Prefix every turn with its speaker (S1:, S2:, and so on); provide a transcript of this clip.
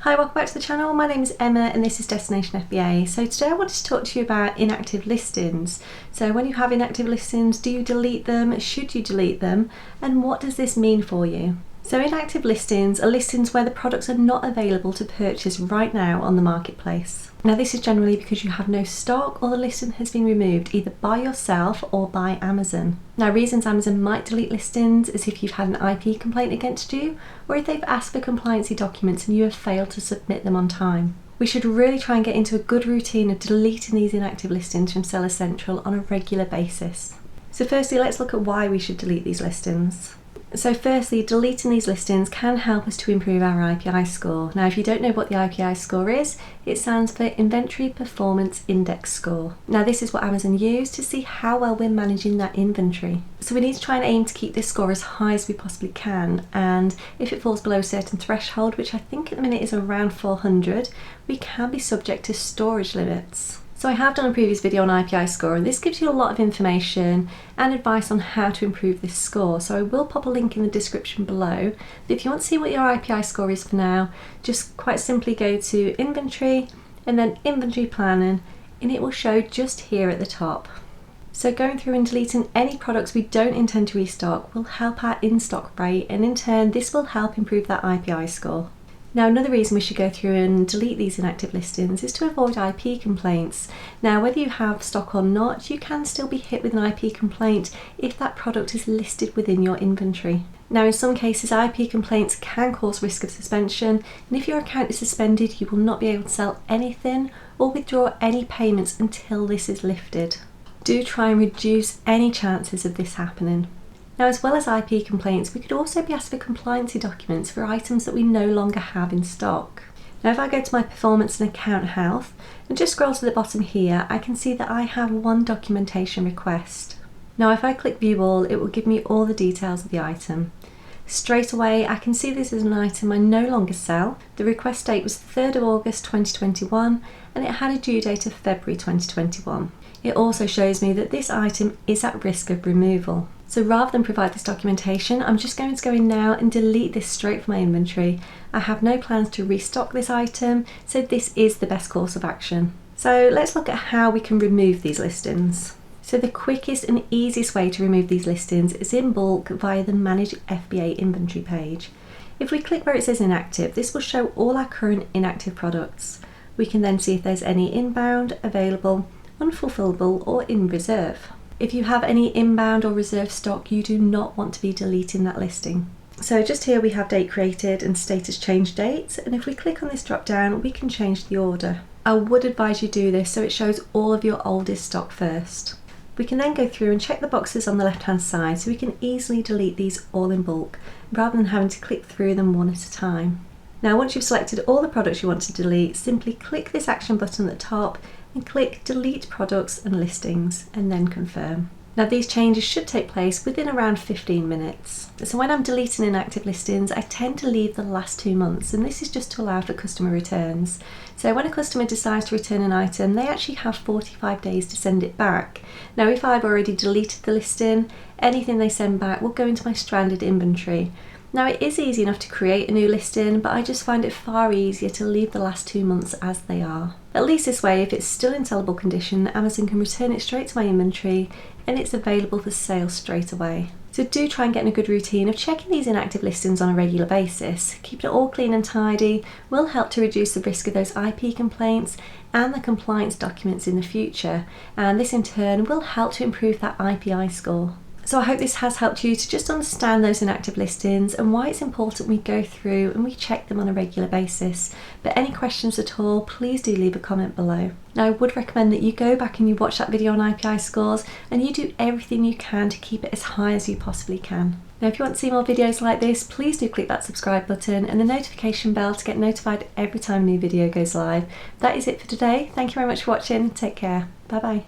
S1: Hi, welcome back to the channel. My name is Emma and this is Destination FBA. So today I wanted to talk to you about inactive listings. So when you have inactive listings, do you delete them? Should you delete them? And what does this mean for you? So inactive listings are listings where the products are not available to purchase right now on the marketplace. Now this is generally because you have no stock or the listing has been removed either by yourself or by Amazon. Now reasons Amazon might delete listings is if you've had an IP complaint against you or if they've asked for compliancy documents and you have failed to submit them on time. We should really try and get into a good routine of deleting these inactive listings from Seller Central on a regular basis. So firstly, let's look at why we should delete these listings. So firstly, deleting these listings can help us to improve our IPI score. Now if you don't know what the IPI score is, it stands for Inventory Performance Index Score. Now this is what Amazon use to see how well we're managing that inventory. So we need to try and aim to keep this score as high as we possibly can, and if it falls below a certain threshold, which I think at the minute is around 400, we can be subject to storage limits. So I have done a previous video on IPI score and this gives you a lot of information and advice on how to improve this score. So I will pop a link in the description below. But if you want to see what your IPI score is for now, just quite simply go to Inventory and then Inventory Planning and it will show just here at the top. So going through and deleting any products we don't intend to restock will help our in-stock rate, and in turn this will help improve that IPI score. Now another reason we should go through and delete these inactive listings is to avoid IP complaints. Now whether you have stock or not, you can still be hit with an IP complaint if that product is listed within your inventory. Now in some cases IP complaints can cause risk of suspension, and if your account is suspended you will not be able to sell anything or withdraw any payments until this is lifted. Do try and reduce any chances of this happening. Now as well as IP complaints, we could also be asked for compliancy documents for items that we no longer have in stock. Now if I go to my performance and account health and just scroll to the bottom here, I can see that I have one documentation request. Now if I click view all, it will give me all the details of the item. Straight away I can see this is an item I no longer sell. The request date was 3rd of August 2021 and it had a due date of February 2021. It also shows me that this item is at risk of removal. So rather than provide this documentation, I'm just going to go in now and delete this straight from my inventory. I have no plans to restock this item, so this is the best course of action. So let's look at how we can remove these listings. So the quickest and easiest way to remove these listings is in bulk via the Manage FBA inventory page. If we click where it says inactive, this will show all our current inactive products. We can then see if there's any inbound, available, unfulfillable or in reserve. If you have any inbound or reserve stock, you do not want to be deleting that listing. So just here we have date created and status change dates, and if we click on this drop down we can change the order. I would advise you do this so it shows all of your oldest stock first. We can then go through and check the boxes on the left hand side so we can easily delete these all in bulk rather than having to click through them one at a time. Now once you've selected all the products you want to delete, simply click this action button at the top and click delete products and listings and then confirm. Now these changes should take place within around 15 minutes. So when I'm deleting inactive listings, I tend to leave the last 2 months, and this is just to allow for customer returns. So when a customer decides to return an item, they actually have 45 days to send it back. Now if I've already deleted the listing, anything they send back will go into my stranded inventory. Now it is easy enough to create a new listing, but I just find it far easier to leave the last 2 months as they are. At least this way, if it's still in sellable condition, Amazon can return it straight to my inventory and it's available for sale straight away. So do try and get in a good routine of checking these inactive listings on a regular basis. Keeping it all clean and tidy will help to reduce the risk of those IP complaints and the compliance documents in the future, and this in turn will help to improve that IPI score. So I hope this has helped you to just understand those inactive listings and why it's important we go through and we check them on a regular basis. But any questions at all, please do leave a comment below. Now I would recommend that you go back and you watch that video on IPI scores and you do everything you can to keep it as high as you possibly can. Now if you want to see more videos like this, please do click that subscribe button and the notification bell to get notified every time a new video goes live. That is it for today. Thank you very much for watching. Take care. Bye bye.